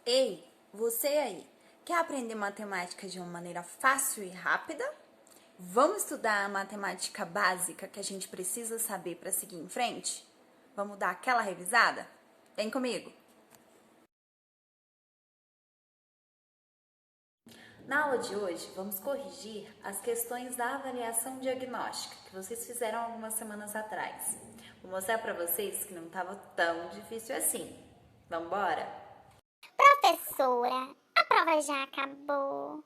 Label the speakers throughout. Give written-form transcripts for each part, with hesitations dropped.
Speaker 1: Ei, você aí, quer aprender matemática de uma maneira fácil e rápida? Vamos estudar a matemática básica que a gente precisa saber para seguir em frente? Vamos dar aquela revisada? Vem comigo! Na aula de hoje, vamos corrigir as questões da avaliação diagnóstica que vocês fizeram algumas semanas atrás. Vou mostrar para vocês que não estava tão difícil assim. Vamos embora?
Speaker 2: Professora, a prova já acabou.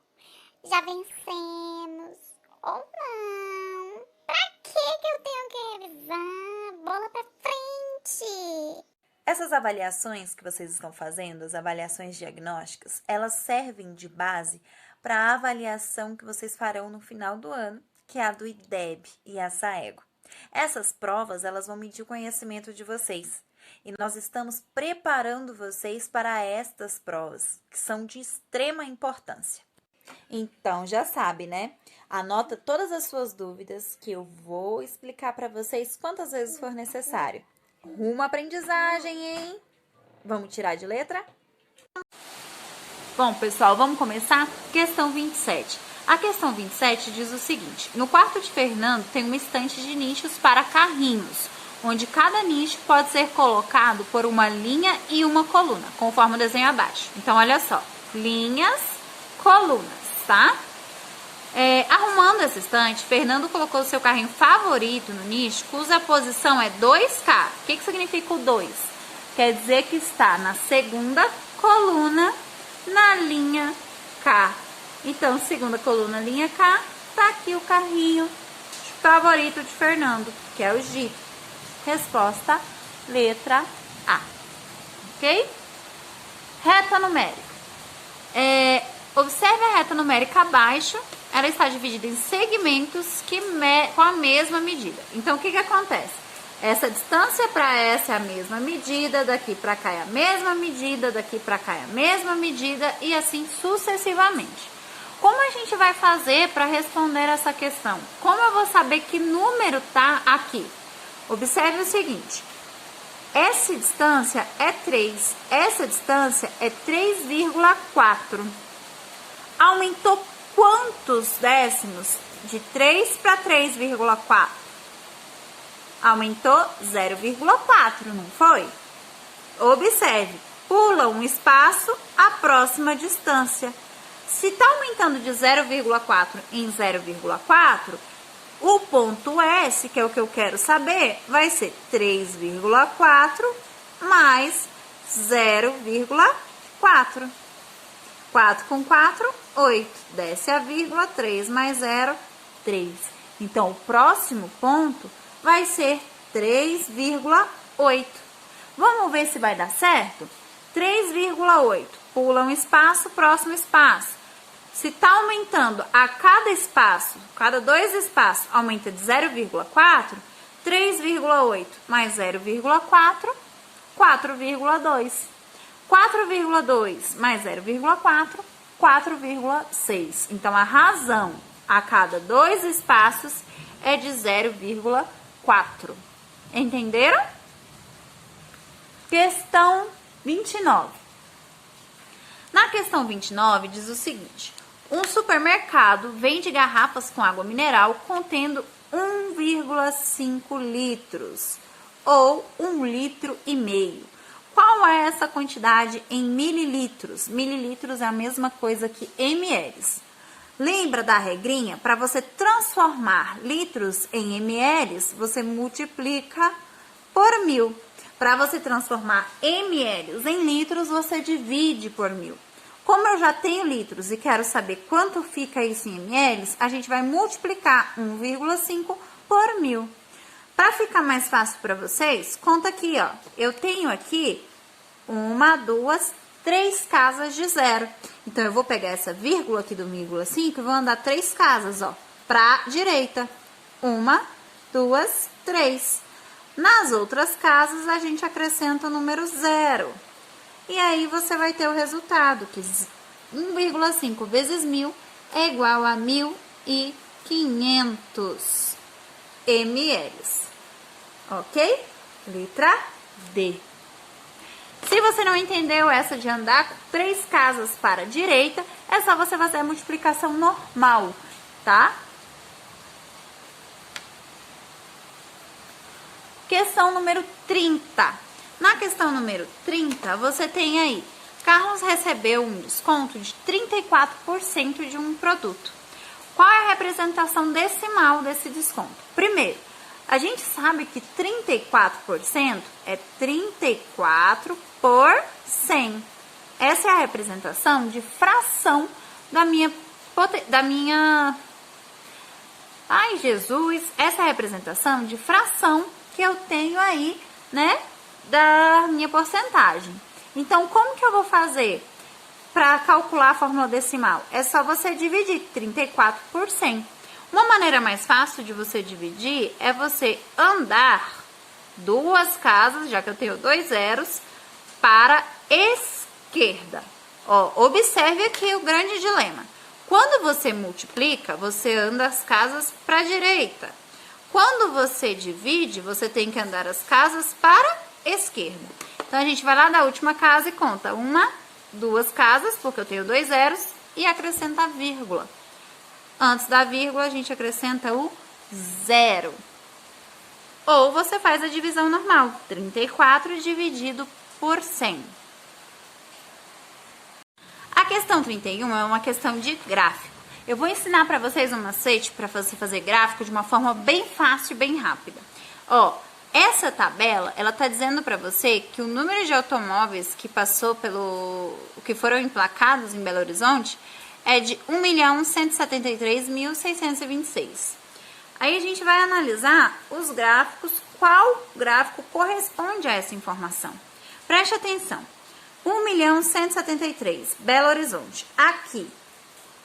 Speaker 2: Já vencemos. Ou não? Pra que eu tenho que revisar? Bola pra frente.
Speaker 1: Essas avaliações que vocês estão fazendo, as avaliações diagnósticas, elas servem de base para a avaliação que vocês farão no final do ano, que é a do IDEB e a SAEGO. Essas provas, elas vão medir o conhecimento de vocês. E nós estamos preparando vocês para estas provas, que são de extrema importância. Então, já sabe, né? Anota todas as suas dúvidas que eu vou explicar para vocês quantas vezes for necessário. Rumo à aprendizagem, hein? Vamos tirar de letra? Bom, pessoal, vamos começar? Questão 27. A questão 27 diz o seguinte: no quarto de Fernando tem uma estante de nichos para carrinhos, onde cada nicho pode ser colocado por uma linha e uma coluna, conforme o desenho abaixo. Então, olha só, linhas, colunas, tá? Arrumando essa estante, Fernando colocou o seu carrinho favorito no nicho, cuja posição é 2K. O que significa o 2? Quer dizer que está na segunda coluna, na linha K. Então, segunda coluna, linha K, tá aqui o carrinho favorito de Fernando, que é o Jeep. Resposta, letra A. Ok? Reta numérica. Observe a reta numérica abaixo. Ela está dividida em segmentos com a mesma medida. Então, o que acontece? Essa distância para essa é a mesma medida, daqui para cá é a mesma medida, daqui para cá é a mesma medida e assim sucessivamente. Como a gente vai fazer para responder essa questão? Como eu vou saber que número está aqui? Observe o seguinte, essa distância é 3, essa distância é 3,4. Aumentou quantos décimos de 3 para 3,4? Aumentou 0,4, não foi? Observe, pula um espaço, a próxima distância. Se está aumentando de 0,4 em 0,4, o ponto S, que é o que eu quero saber, vai ser 3,4 mais 0,4. 4 com 4, 8. Desce a vírgula, 3 mais 0, 3. Então, o próximo ponto vai ser 3,8. Vamos ver se vai dar certo? 3,8. Pula um espaço, próximo espaço. Se está aumentando a cada espaço, cada 2 espaços, aumenta de 0,4, 3,8 mais 0,4, 4,2. 4,2 mais 0,4, 4,6. Então, a razão a cada 2 espaços é de 0,4. Entenderam? Questão 29. Na questão 29, diz o seguinte: um supermercado vende garrafas com água mineral contendo 1,5 litros ou 1,5 litro. Qual é essa quantidade em mililitros? Mililitros é a mesma coisa que ml. Lembra da regrinha? Para você transformar litros em ml, você multiplica por 1000. Para você transformar ml em litros, você divide por 1000. Como eu já tenho litros e quero saber quanto fica isso em ml, a gente vai multiplicar 1,5 por 1000. Para ficar mais fácil para vocês, conta aqui, ó. Eu tenho aqui 1, 2, 3 casas de 0. Então, eu vou pegar essa vírgula aqui do 1,5 e vou andar 3 casas, ó, para a direita. 1, 2, 3. Nas outras casas, a gente acrescenta o número 0. E aí, você vai ter o resultado, que 1,5 vezes 1000 é igual a 1.500 ml. Ok? Letra D. Se você não entendeu essa de andar 3 casas para a direita, é só você fazer a multiplicação normal, tá? Questão número 30. Na questão número 30, você tem aí, Carlos recebeu um desconto de 34% de um produto. Qual é a representação decimal desse desconto? Primeiro, a gente sabe que 34% é 34 por 100. Essa é a representação de fração Ai, Jesus! Essa é a representação de fração que eu tenho aí, né, da minha porcentagem. Então, como que eu vou fazer para calcular a fórmula decimal? É só você dividir 34 por 100. Uma maneira mais fácil de você dividir é você andar 2 casas, já que eu tenho 2 zeros, para a esquerda. Ó, observe aqui o grande dilema. Quando você multiplica, você anda as casas para a direita. Quando você divide, você tem que andar as casas para a esquerda. Então, a gente vai lá da última casa e conta 1, 2 casas, porque eu tenho 2 zeros, e acrescenta a vírgula. Antes da vírgula, a gente acrescenta o 0. Ou você faz a divisão normal, 34 dividido por 100. A questão 31 é uma questão de gráfico. Eu vou ensinar para vocês um macete para você fazer gráfico de uma forma bem fácil e bem rápida. Ó, essa tabela, ela tá dizendo para você que o número de automóveis que que foram emplacados em Belo Horizonte é de 1.173.626. Aí a gente vai analisar os gráficos, qual gráfico corresponde a essa informação. Preste atenção. 1.173.000, Belo Horizonte. Aqui,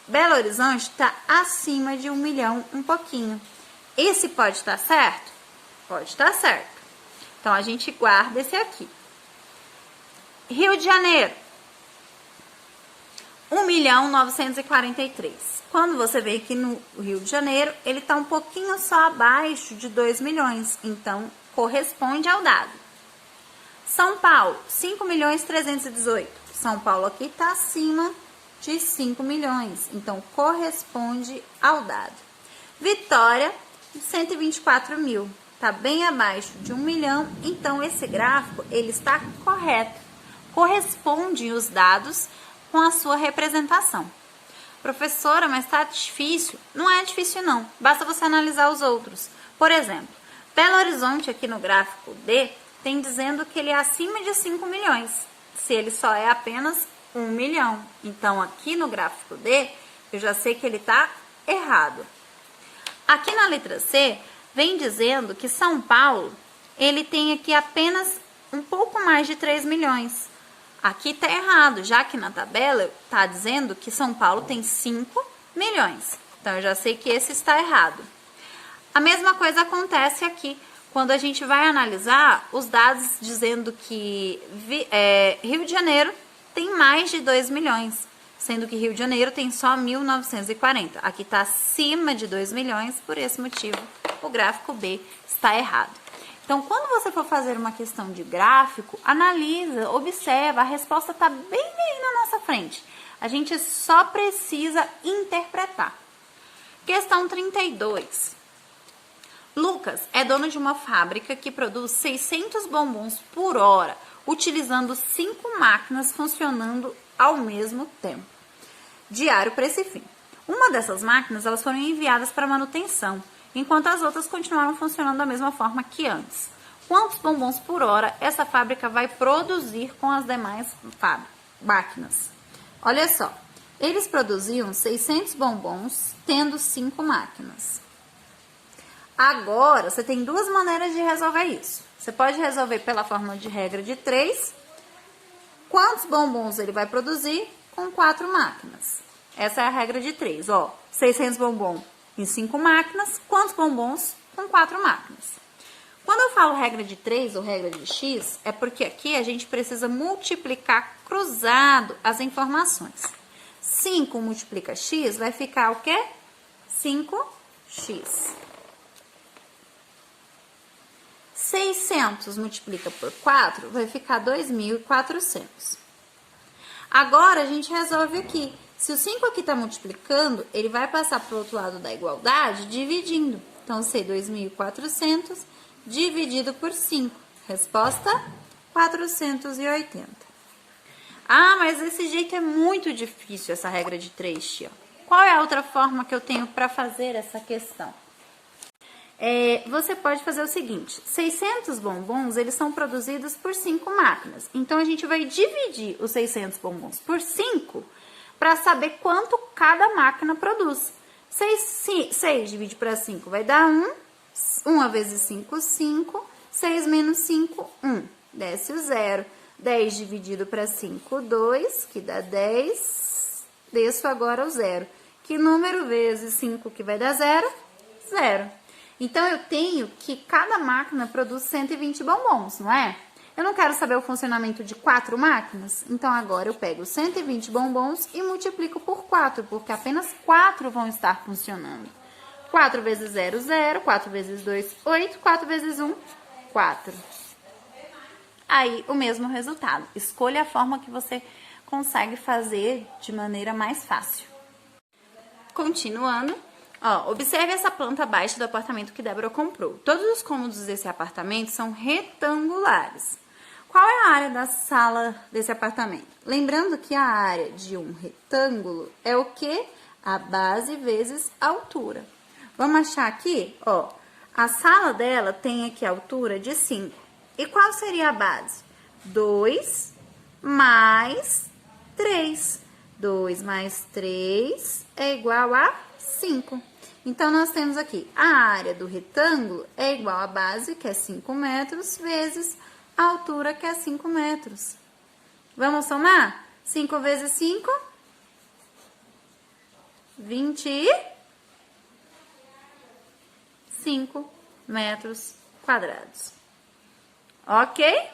Speaker 1: Belo Horizonte está acima de 1 milhão, um pouquinho. Esse pode estar certo? Pode estar certo. Então, a gente guarda esse aqui. Rio de Janeiro, 1.943.000. Quando você vê aqui no Rio de Janeiro, ele está um pouquinho só abaixo de 2 milhões. Então, corresponde ao dado. São Paulo, 5.318.000. São Paulo aqui está acima de 5 milhões. Então, corresponde ao dado. Vitória, 124.000. Está bem abaixo de 1 milhão. Então, esse gráfico, ele está correto. Corresponde os dados com a sua representação. Professora, mas está difícil? Não é difícil, não. Basta você analisar os outros. Por exemplo, Belo Horizonte, aqui no gráfico D, tem dizendo que ele é acima de 5 milhões. Se ele só é apenas 1 milhão. Então, aqui no gráfico D, eu já sei que ele está errado. Aqui na letra C, vem dizendo que São Paulo, ele tem aqui apenas um pouco mais de 3 milhões. Aqui está errado, já que na tabela está dizendo que São Paulo tem 5 milhões. Então, eu já sei que esse está errado. A mesma coisa acontece aqui, quando a gente vai analisar os dados dizendo que Rio de Janeiro tem mais de 2 milhões, sendo que Rio de Janeiro tem só 1.940. Aqui está acima de 2 milhões, por esse motivo o gráfico B está errado. Então, quando você for fazer uma questão de gráfico, analisa, observa, a resposta está bem aí na nossa frente. A gente só precisa interpretar. Questão 32. Lucas é dono de uma fábrica que produz 600 bombons por hora, utilizando 5 máquinas funcionando ao mesmo tempo. Diário para esse fim. Uma dessas máquinas elas foram enviadas para manutenção, enquanto as outras continuaram funcionando da mesma forma que antes. Quantos bombons por hora essa fábrica vai produzir com as demais máquinas? Olha só, eles produziam 600 bombons tendo 5 máquinas. Agora, você tem 2 maneiras de resolver isso. Você pode resolver pela fórmula de regra de 3. Quantos bombons ele vai produzir com 4 máquinas? Essa é a regra de 3. Ó, 600 bombons em 5 máquinas. Quantos bombons com 4 máquinas? Quando eu falo regra de 3 ou regra de X, é porque aqui a gente precisa multiplicar cruzado as informações. 5 multiplica X vai ficar o quê? 5x. 600 multiplica por 4, vai ficar 2.400. Agora, a gente resolve aqui. Se o 5 aqui está multiplicando, ele vai passar para o outro lado da igualdade dividindo. Então, ser 2.400 dividido por 5. Resposta, 480. Ah, mas esse jeito é muito difícil, essa regra de 3, tia. Qual é a outra forma que eu tenho para fazer essa questão? Você pode fazer o seguinte, 600 bombons, eles são produzidos por 5 máquinas. Então, a gente vai dividir os 600 bombons por 5 para saber quanto cada máquina produz. 6 divide para 5 vai dar 1. 1 vezes 5, 5. 6 menos 5, 1. Desce o 0. 10 dividido para 5, 2, que dá 10. Desço agora o 0. Que número vezes 5 que vai dar 0? 0. Então, eu tenho que cada máquina produz 120 bombons, não é? Eu não quero saber o funcionamento de 4 máquinas? Então, agora eu pego 120 bombons e multiplico por 4, porque apenas 4 vão estar funcionando. 4 vezes 0, 0. 4 vezes 2, 8. 4 vezes 1, 4. Aí, o mesmo resultado. Escolha a forma que você consegue fazer de maneira mais fácil. Continuando. Ó, observe essa planta baixa do apartamento que Débora comprou. Todos os cômodos desse apartamento são retangulares. Qual é a área da sala desse apartamento? Lembrando que a área de um retângulo é o quê? A base vezes a altura. Vamos achar aqui, ó, a sala dela tem aqui a altura de 5. E qual seria a base? 2 mais 3. 2 mais 3 é igual a 5. Então, nós temos aqui a área do retângulo é igual à base, que é 5 metros, vezes a altura, que é 5 metros. Vamos somar? 5 vezes 5, 25 metros quadrados. Ok?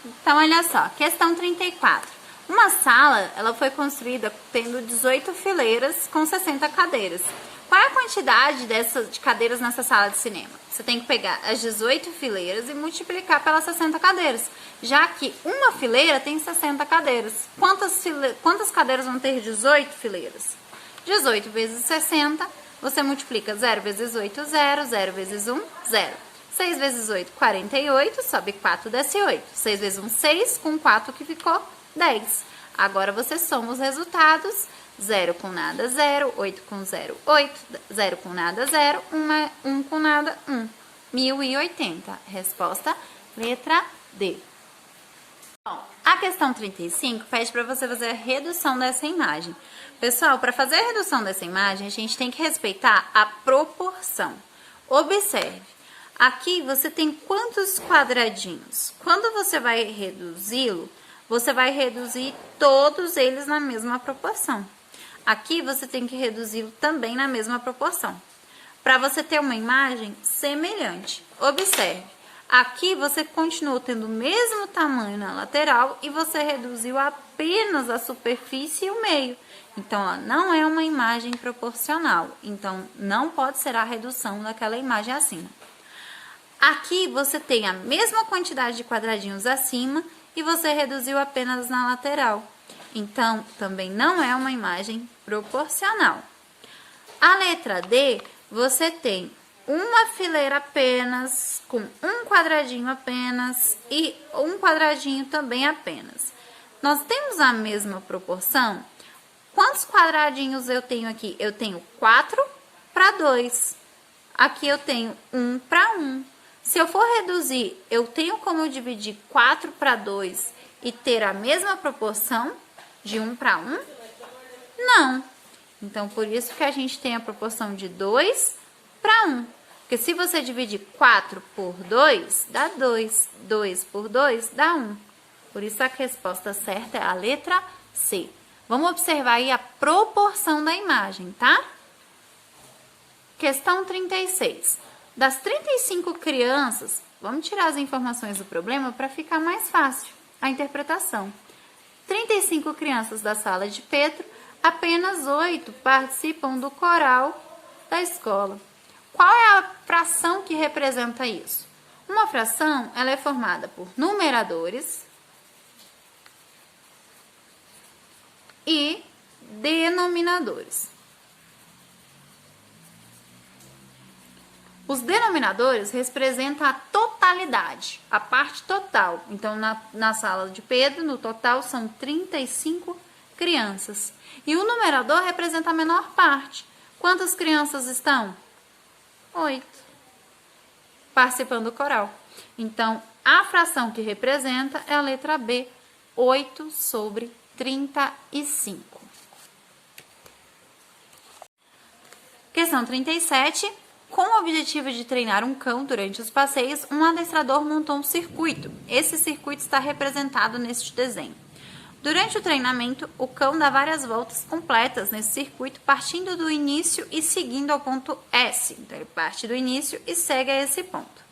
Speaker 1: Então, olha só, questão 34. Uma sala, ela foi construída tendo 18 fileiras com 60 cadeiras. Qual é a quantidade de cadeiras nessa sala de cinema? Você tem que pegar as 18 fileiras e multiplicar pelas 60 cadeiras, já que uma fileira tem 60 cadeiras. Quantas cadeiras vão ter 18 fileiras? 18 vezes 60, você multiplica 0 vezes 8, 0, 0 vezes 1, 0. 6 vezes 8, 48, sobe 4, desce 8. 6 vezes 1, 6, com 4 que ficou 10. Agora, você soma os resultados. 0 com nada, 0. 8 com 0, 8. 0 com nada, 0. 1 com nada, 1. 1080. Resposta, letra D. Bom, a questão 35 pede para você fazer a redução dessa imagem. Pessoal, para fazer a redução dessa imagem, a gente tem que respeitar a proporção. Observe. Aqui, você tem quantos quadradinhos? Quando você vai reduzi-lo, você vai reduzir todos eles na mesma proporção. Aqui, você tem que reduzi-lo também na mesma proporção, para você ter uma imagem semelhante. Observe, aqui você continuou tendo o mesmo tamanho na lateral e você reduziu apenas a superfície e o meio. Então, ela não é uma imagem proporcional, então não pode ser a redução daquela imagem acima. Aqui, você tem a mesma quantidade de quadradinhos acima e você reduziu apenas na lateral. Então, também não é uma imagem proporcional. A letra D, você tem uma fileira apenas, com um quadradinho apenas e um quadradinho também apenas. Nós temos a mesma proporção? Quantos quadradinhos eu tenho aqui? Eu tenho 4 para 2. Aqui eu tenho 1 para 1. Se eu for reduzir, eu tenho como dividir 4 para 2 e ter a mesma proporção de 1 para 1? Não. Então, por isso que a gente tem a proporção de 2 para 1. Porque se você dividir 4 por 2, dá 2. 2 por 2 dá 1. Por isso, a resposta certa é a letra C. Vamos observar aí a proporção da imagem, tá? Questão 36. Das 35 crianças, vamos tirar as informações do problema para ficar mais fácil a interpretação. 35 crianças da sala de Pedro, apenas 8 participam do coral da escola. Qual é a fração que representa isso? Uma fração, ela é formada por numeradores e denominadores. Os denominadores representam a totalidade, a parte total. Então, na sala de Pedro, no total, são 35 crianças. E o numerador representa a menor parte. Quantas crianças estão? 8. Participando do coral. Então, a fração que representa é a letra B, 8 sobre 35. Questão 37. Com o objetivo de treinar um cão durante os passeios, um adestrador montou um circuito. Esse circuito está representado neste desenho. Durante o treinamento, o cão dá várias voltas completas nesse circuito, partindo do início e seguindo ao ponto S. Então, ele parte do início e segue a esse ponto.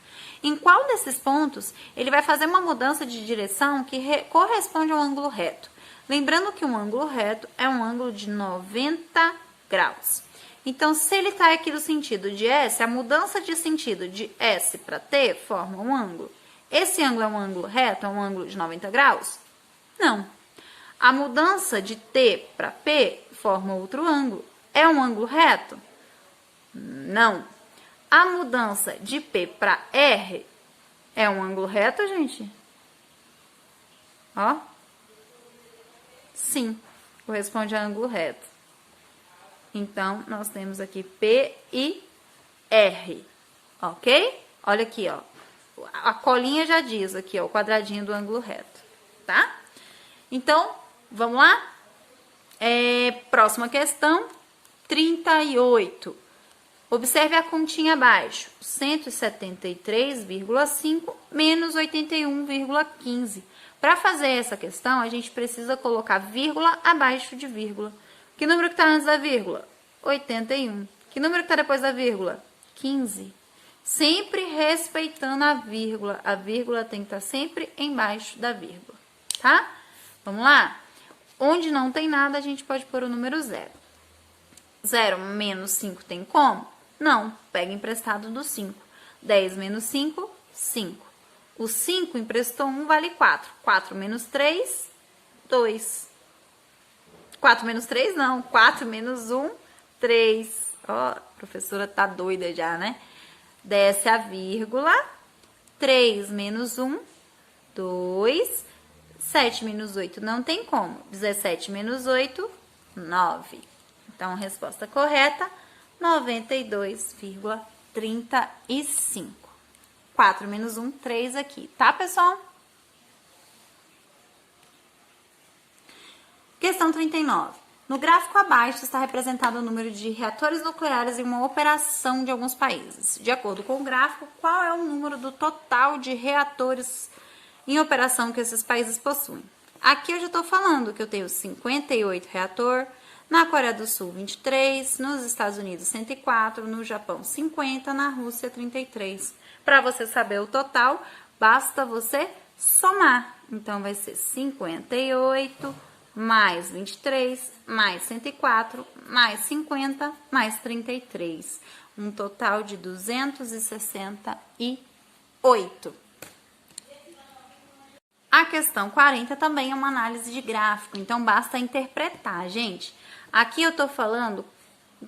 Speaker 1: Em qual desses pontos, ele vai fazer uma mudança de direção que corresponde ao ângulo reto. Lembrando que um ângulo reto é um ângulo de 90 graus. Então, se ele está aqui no sentido de S, a mudança de sentido de S para T forma um ângulo. Esse ângulo é um ângulo reto, é um ângulo de 90 graus? Não. A mudança de T para P forma outro ângulo. É um ângulo reto? Não. A mudança de P para R é um ângulo reto, gente? Ó. Sim, corresponde a ângulo reto. Então, nós temos aqui P e R, ok? Olha aqui, ó. A colinha já diz aqui, ó, o quadradinho do ângulo reto, tá? Então, vamos lá? Próxima questão, 38. Observe a continha abaixo, 173,5 menos 81,15. Para fazer essa questão, a gente precisa colocar vírgula abaixo de vírgula. Que número que está antes da vírgula? 81. Que número que está depois da vírgula? 15. Sempre respeitando a vírgula. A vírgula tem que estar sempre embaixo da vírgula, tá? Vamos lá? Onde não tem nada, a gente pode pôr o número 0. 0 menos 5 tem como? Não. Pega emprestado do 5. 10 menos 5, 5. O 5 emprestou 1, vale 4. 4 menos 3, 2. 4 menos 3, não. 4 menos 1, 3. Ó, a professora tá doida já, né? Desce a vírgula. 3 menos 1, 2. 7 menos 8 não tem como. 17 menos 8, 9. Então, a resposta correta, 92,35. 4 menos 1, 3 aqui. Tá, pessoal? Questão 39. No gráfico abaixo está representado o número de reatores nucleares em uma operação de alguns países. De acordo com o gráfico, qual é o número do total de reatores em operação que esses países possuem? Aqui eu já estou falando que eu tenho 58 reatores, na Coreia do Sul 23, nos Estados Unidos 104, no Japão 50, na Rússia 33. Para você saber o total, basta você somar. Então, vai ser 58 mais 23, mais 104, mais 50, mais 33. Um total de 268. A questão 40 também é uma análise de gráfico, então basta interpretar, gente. Aqui eu tô falando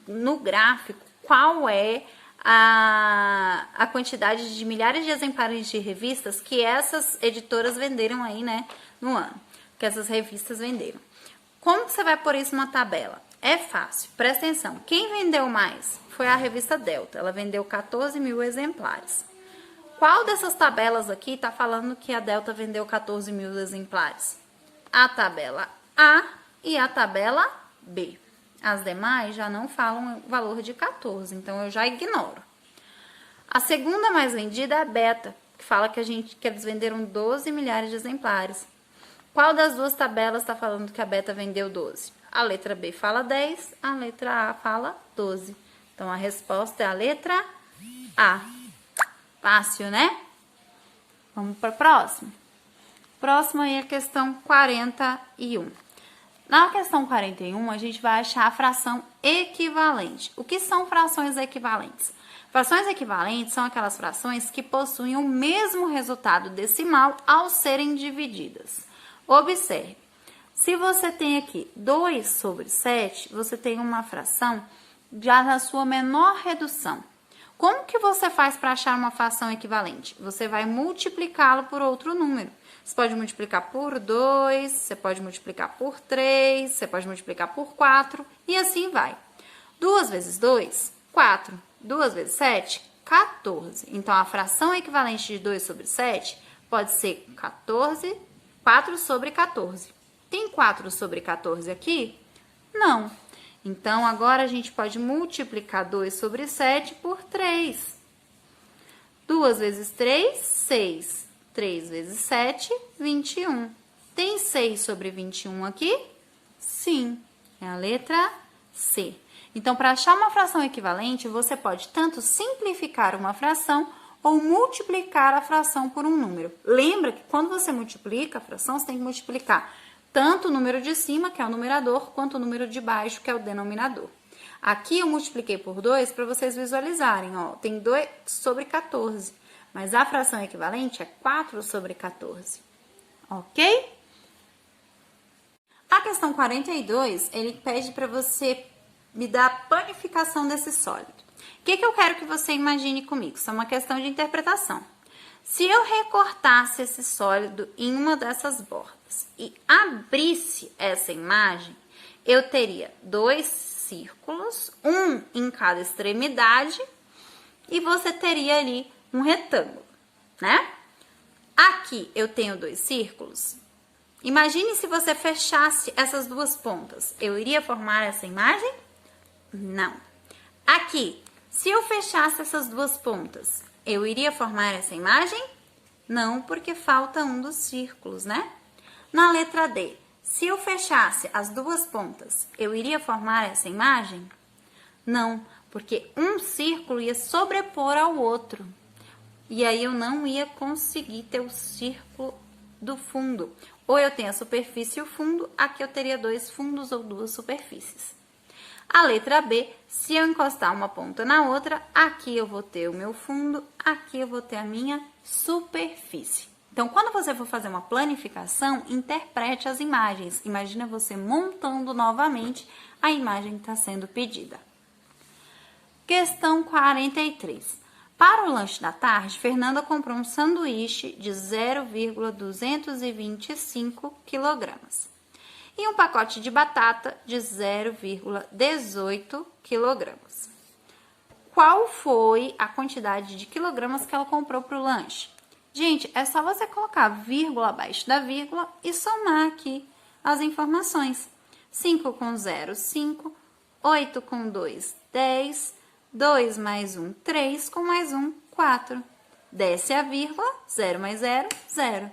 Speaker 1: no gráfico qual é a quantidade de milhares de exemplares de revistas que essas editoras venderam aí, né, no ano. Que essas revistas venderam. Como que você vai pôr isso numa tabela? É fácil, presta atenção. Quem vendeu mais foi a revista Delta. Ela vendeu 14 mil exemplares. Qual dessas tabelas aqui tá falando que a Delta vendeu 14 mil exemplares? A tabela A e a tabela B. As demais já não falam o valor de 14, então eu já ignoro. A segunda mais vendida é a Beta, que fala que eles venderam 12 milhares de exemplares. Qual das duas tabelas está falando que a Beta vendeu 12? A letra B fala 10, a letra A fala 12. Então, a resposta é a letra A. Fácil, né? Vamos para a próxima. Próxima aí é a questão 41. Na questão 41, a gente vai achar a fração equivalente. O que são frações equivalentes? Frações equivalentes são aquelas frações que possuem o mesmo resultado decimal ao serem divididas. Observe, se você tem aqui 2 sobre 7, você tem uma fração já na sua menor redução. Como que você faz para achar uma fração equivalente? Você vai multiplicá-lo por outro número. Você pode multiplicar por 2, você pode multiplicar por 3, você pode multiplicar por 4 e assim vai. 2 vezes 2, 4. 2 vezes 7, 14. Então, a fração equivalente de 2 sobre 7 pode ser 4 sobre 14. Tem 4 sobre 14 aqui? Não. Então, agora a gente pode multiplicar 2 sobre 7 por 3. 2 vezes 3, 6. 3 vezes 7, 21. Tem 6 sobre 21 aqui? Sim. É a letra C. Então, para achar uma fração equivalente, você pode tanto simplificar uma fração ou multiplicar a fração por um número. Lembra que quando você multiplica a fração, você tem que multiplicar tanto o número de cima, que é o numerador, quanto o número de baixo, que é o denominador. Aqui eu multipliquei por 2 para vocês visualizarem, ó, tem 2 sobre 14, mas a fração equivalente é 4 sobre 14, ok? A questão 42, ele pede para você me dar a panificação desse sólido. O que eu quero que você imagine comigo? Isso é uma questão de interpretação. Se eu recortasse esse sólido em uma dessas bordas e abrisse essa imagem, eu teria 2 círculos, um em cada extremidade, e você teria ali um retângulo, né? Aqui eu tenho 2 círculos. Imagine se você fechasse essas duas pontas. Eu iria formar essa imagem? Não. Aqui, se eu fechasse essas duas pontas, eu iria formar essa imagem? Não, porque falta um dos círculos, né? Na letra D, se eu fechasse as duas pontas, eu iria formar essa imagem? Não, porque um círculo ia sobrepor ao outro. E aí eu não ia conseguir ter o círculo do fundo. Ou eu tenho a superfície e o fundo, aqui eu teria 2 fundos ou 2 superfícies. A letra B, se eu encostar uma ponta na outra, aqui eu vou ter o meu fundo, aqui eu vou ter a minha superfície. Então, quando você for fazer uma planificação, interprete as imagens. Imagina você montando novamente a imagem que está sendo pedida. Questão 43. Para o lanche da tarde, Fernanda comprou um sanduíche de 0,225 kg e um pacote de batata de 0,18 kg. Qual foi a quantidade de quilogramas que ela comprou para o lanche? Gente, é só você colocar vírgula abaixo da vírgula e somar aqui as informações. 5 com 0, 5. 8 com 2, 10. 2 mais 1, 3. Com mais 1, 4. Desce a vírgula, 0 mais 0, 0.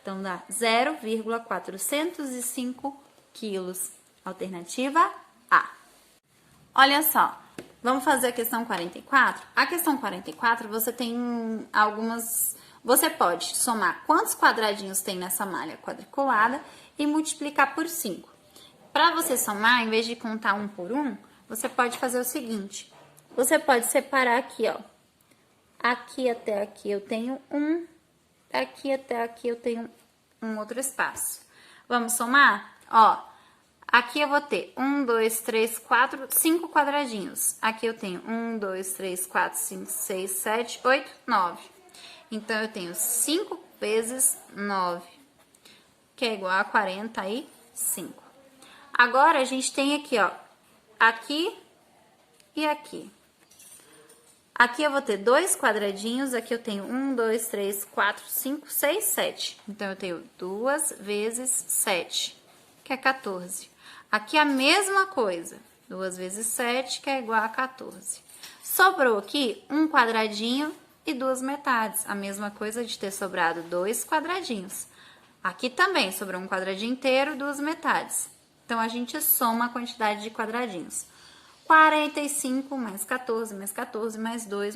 Speaker 1: Então, dá 0,405 quilos. Alternativa A. Olha só, vamos fazer a questão 44? A questão 44, você tem algumas... Você pode somar quantos quadradinhos tem nessa malha quadriculada e multiplicar por 5. Para você somar, em vez de contar um por um, você pode fazer o seguinte. Você pode separar aqui, ó. Aqui até aqui eu tenho um. Aqui até aqui eu tenho um outro espaço. Vamos somar? Ó, aqui eu vou ter 1, 2, 3, 4, 5 quadradinhos. Aqui eu tenho 1, 2, 3, 4, 5, 6, 7, 8, 9. Então, eu tenho 5 vezes 9, que é igual a 45. Agora, a gente tem aqui, ó, aqui e aqui. Aqui eu vou ter 2 quadradinhos, aqui eu tenho 1, 2, 3, 4, 5, 6, 7. Então, eu tenho 2 vezes 7, que é 14. Aqui a mesma coisa, 2 vezes 7, que é igual a 14. Sobrou aqui um quadradinho e 2 metades, a mesma coisa de ter sobrado 2 quadradinhos. Aqui também sobrou um quadradinho inteiro, 2 metades. Então, a gente soma a quantidade de quadradinhos. 45 mais 14, mais 2,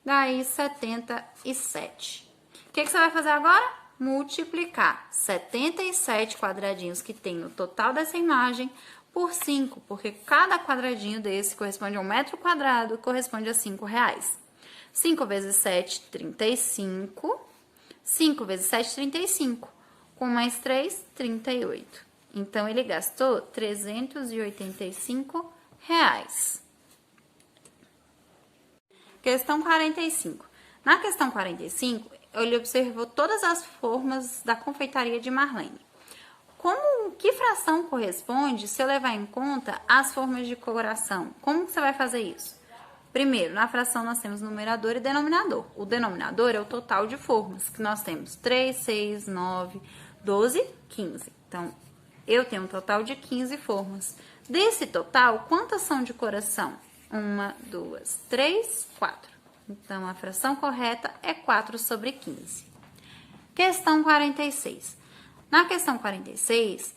Speaker 1: daí 77. O que você vai fazer agora? Multiplicar 77 quadradinhos que tem no total dessa imagem por 5, porque cada quadradinho desse corresponde a 1 metro quadrado, corresponde a R$5. 5 vezes 7, 35. 5 vezes 7, 35. Com mais 3, 38. Então, ele gastou R$385. Questão 45. Na questão 45, ele observou todas as formas da confeitaria de Marlene. Que fração corresponde se eu levar em conta as formas de coração? Como que você vai fazer isso? Primeiro, na fração nós temos numerador e denominador. O denominador é o total de formas, que nós temos 3, 6, 9, 12, 15. Então, eu tenho um total de 15 formas. Desse total, quantas são de coração? 1, 2, 3, 4. Então, a fração correta é 4/15. Questão 46. Na questão 46,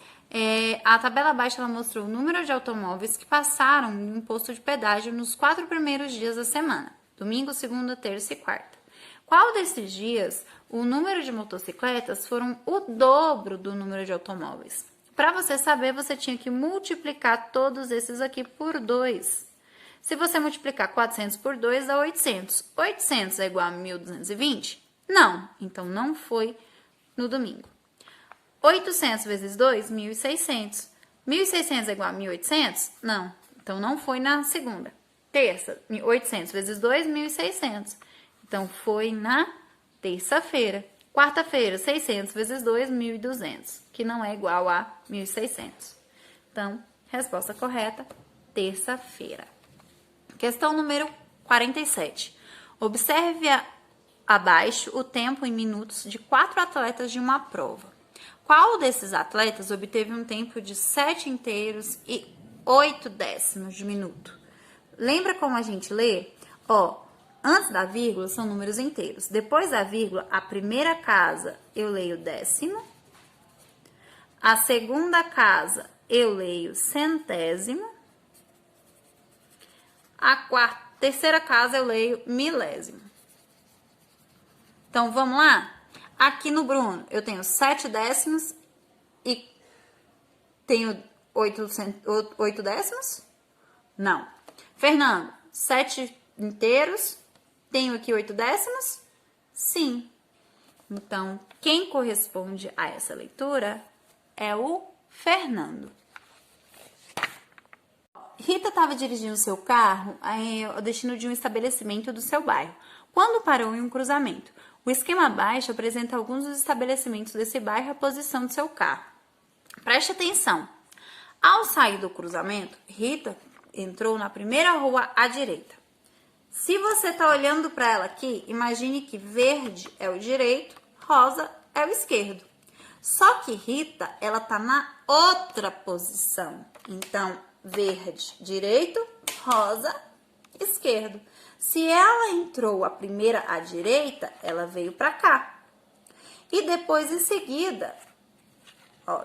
Speaker 1: a tabela abaixo ela mostrou o número de automóveis que passaram no posto de pedágio nos 4 primeiros dias da semana. Domingo, segunda, terça e quarta. Qual desses dias o número de motocicletas foram o dobro do número de automóveis? Para você saber, você tinha que multiplicar todos esses aqui por 2. Se você multiplicar 400 por 2, dá 800. 800 é igual a 1.220? Não. Então, não foi no domingo. 800 vezes 2, 1.600. 1.600 é igual a 1.800? Não. Então, não foi na segunda. Terça, 800 vezes 2, 1.600. Então, foi na terça-feira. Quarta-feira, 600 vezes 2, 1.200, que não é igual a 1.600. Então, resposta correta, terça-feira. Questão número 47. Observe abaixo o tempo em minutos de 4 atletas de uma prova. Qual desses atletas obteve um tempo de 7 inteiros e 8 décimos de minuto? Lembra como a gente lê? Antes da vírgula são números inteiros. Depois da vírgula, a primeira casa eu leio décimo. A segunda casa eu leio centésimo. A terceira casa eu leio milésimo. Então, vamos lá? Aqui no Bruno, eu tenho 7 décimos e tenho 8 décimos? Não. Fernando, 7 inteiros, tenho aqui 8 décimos? Sim. Então, quem corresponde a essa leitura é o Fernando. Rita estava dirigindo seu carro ao destino de um estabelecimento do seu bairro, quando parou em um cruzamento. O esquema abaixo apresenta alguns dos estabelecimentos desse bairro e a posição do seu carro. Preste atenção. Ao sair do cruzamento, Rita entrou na primeira rua à direita. Se você está olhando para ela aqui, imagine que verde é o direito, rosa é o esquerdo. Só que Rita, ela está na outra posição. Então, verde, direito, rosa, esquerdo. Se ela entrou a primeira à direita, ela veio para cá. E depois, em seguida,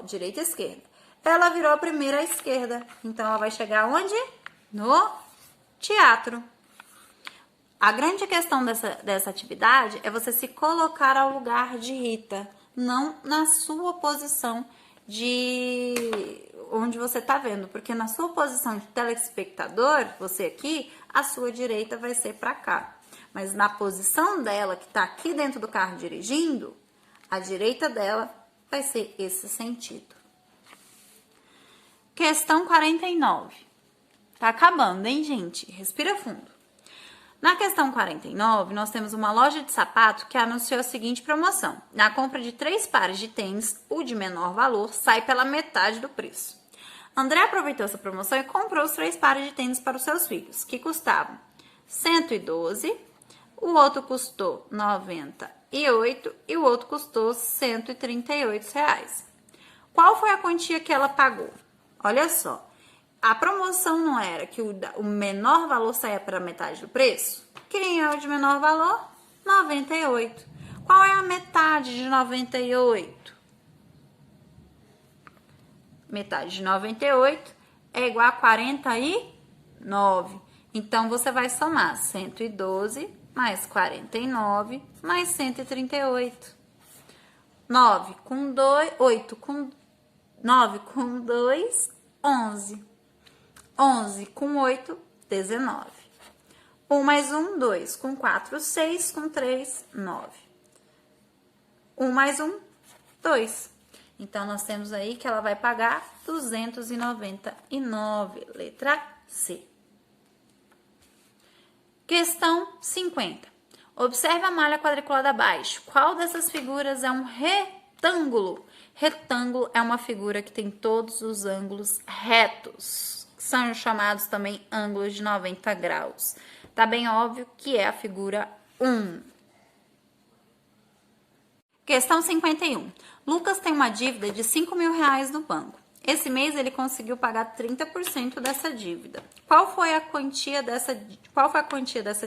Speaker 1: direita e esquerda, ela virou a primeira à esquerda. Então, ela vai chegar onde? No teatro. A grande questão dessa atividade é você se colocar ao lugar de Rita, não na sua posição de onde você está vendo, porque na sua posição de telespectador, você aqui, a sua direita vai ser para cá. Mas na posição dela, que está aqui dentro do carro dirigindo, a direita dela vai ser esse sentido. Questão 49. Tá acabando, hein, gente? Respira fundo. Na questão 49, nós temos uma loja de sapato que anunciou a seguinte promoção. Na compra de 3 pares de tênis, o de menor valor sai pela metade do preço. André aproveitou essa promoção e comprou os 3 pares de tênis para os seus filhos, que custavam 112, o outro custou 98 e o outro custou 138 reais. Qual foi a quantia que ela pagou? Olha só. A promoção não era que o menor valor saia pela metade do preço? Quem é o de menor valor? 98. Qual é a metade de 98? Metade de 98 é igual a 49. Então, você vai somar 112 mais 49 mais 138. 9 com 2, 8 com 9 com 2, 11. 11 com 8, 19. 1 mais 1, 2. Com 4, 6. Com 3, 9. 1 mais 1, 2. Então, nós temos aí que ela vai pagar 299, letra C. Questão 50. Observe a malha quadriculada abaixo. Qual dessas figuras é um retângulo? Retângulo é uma figura que tem todos os ângulos retos. São chamados também ângulos de 90 graus. Tá bem óbvio que é a figura 1. Questão 51. Lucas tem uma dívida de R$5.000 no banco. Esse mês ele conseguiu pagar 30% dessa dívida. Qual foi a quantia dessa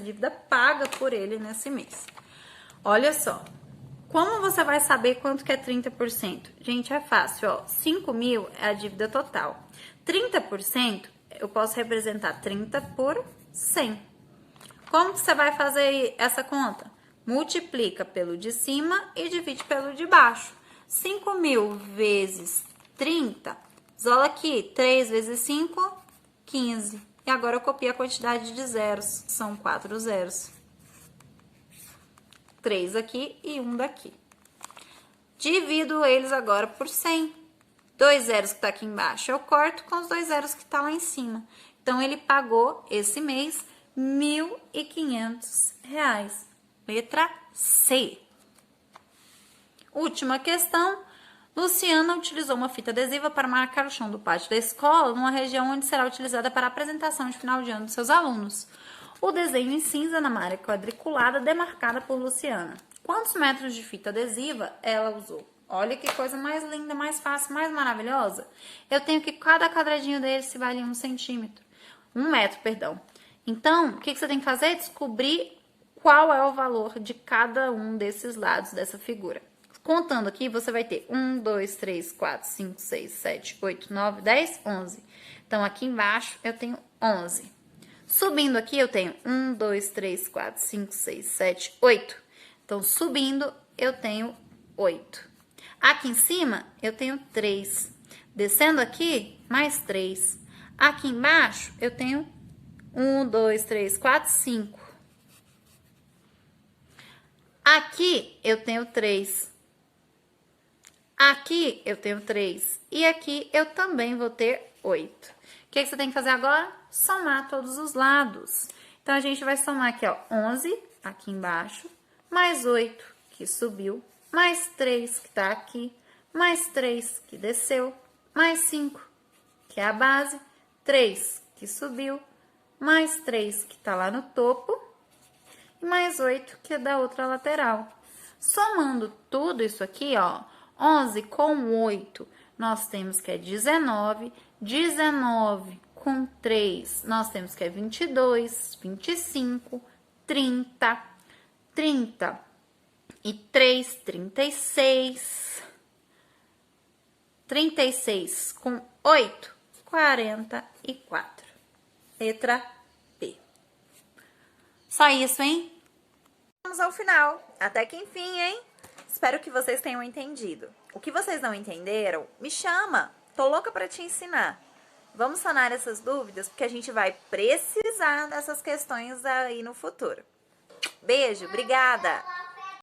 Speaker 1: dívida paga por ele nesse mês? Olha só. Como você vai saber quanto que é 30%? Gente, é fácil, ó. 5.000 é a dívida total. 30%, eu posso representar 30 por 100. Como que você vai fazer essa conta? Multiplica pelo de cima e divide pelo de baixo. 5.000 vezes 30, isola aqui, 3 vezes 5, 15. E agora eu copio a quantidade de zeros, são 4 zeros. 3 aqui e 1 daqui. Divido eles agora por 100. 2 zeros que tá aqui embaixo eu corto com os 2 zeros que tá lá em cima. Então, ele pagou esse mês R$1.500. Letra C. Última questão. Luciana utilizou uma fita adesiva para marcar o chão do pátio da escola numa região onde será utilizada para a apresentação de final de ano dos seus alunos. O desenho em cinza na malha quadriculada demarcada por Luciana. Quantos metros de fita adesiva ela usou? Olha que coisa mais linda, mais fácil, mais maravilhosa. Eu tenho que cada quadradinho dele se vale 1 centímetro. 1 metro, perdão. Então, o que você tem que fazer? Descobrir qual é o valor de cada um desses lados dessa figura. Contando aqui, você vai ter 1, 2, 3, 4, 5, 6, 7, 8, 9, 10, 11. Então, aqui embaixo eu tenho 11. Subindo aqui, eu tenho 1, 2, 3, 4, 5, 6, 7, 8. Então, subindo, eu tenho 8. Aqui em cima, eu tenho 3. Descendo aqui, mais 3. Aqui embaixo, eu tenho 1, 2, 3, 4, 5. Aqui, eu tenho 3. Aqui eu tenho 3 e aqui eu também vou ter 8. O que você tem que fazer agora? Somar todos os lados. Então, a gente vai somar aqui, ó, 11 aqui embaixo, mais 8 que subiu, mais 3 que tá aqui, mais 3 que desceu, mais 5 que é a base, 3 que subiu, mais 3 que tá lá no topo e mais 8 que é da outra lateral. Somando tudo isso aqui, ó, 11 com 8, nós temos que é 19. 19 com 3, nós temos que é 22, 25, 30. 30 e 3, 36. 36 com 8, 44. Letra B. Só isso, hein? Vamos ao final. Até que enfim, hein? Espero que vocês tenham entendido. O que vocês não entenderam, me chama. Tô louca para te ensinar. Vamos sanar essas dúvidas, porque a gente vai precisar dessas questões aí no futuro. Beijo, obrigada!